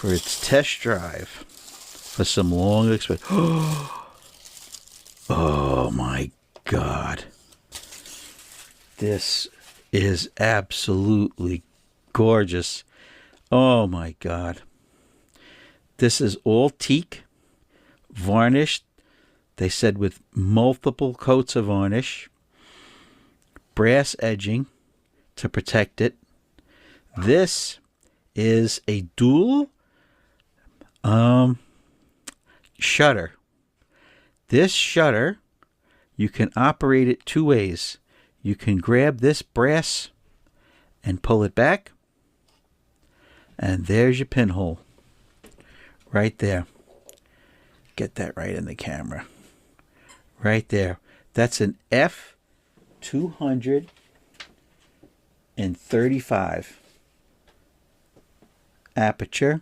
for its test drive for some long experience. Oh my God. This is absolutely gorgeous. Oh my God. This is all teak, varnished. They said with multiple coats of varnish, brass edging to protect it. This is a dual shutter. This shutter, you can operate it two ways. You can grab this brass and pull it back, and there's your pinhole right there. Get that right in the camera. Right there. That's an f235 aperture.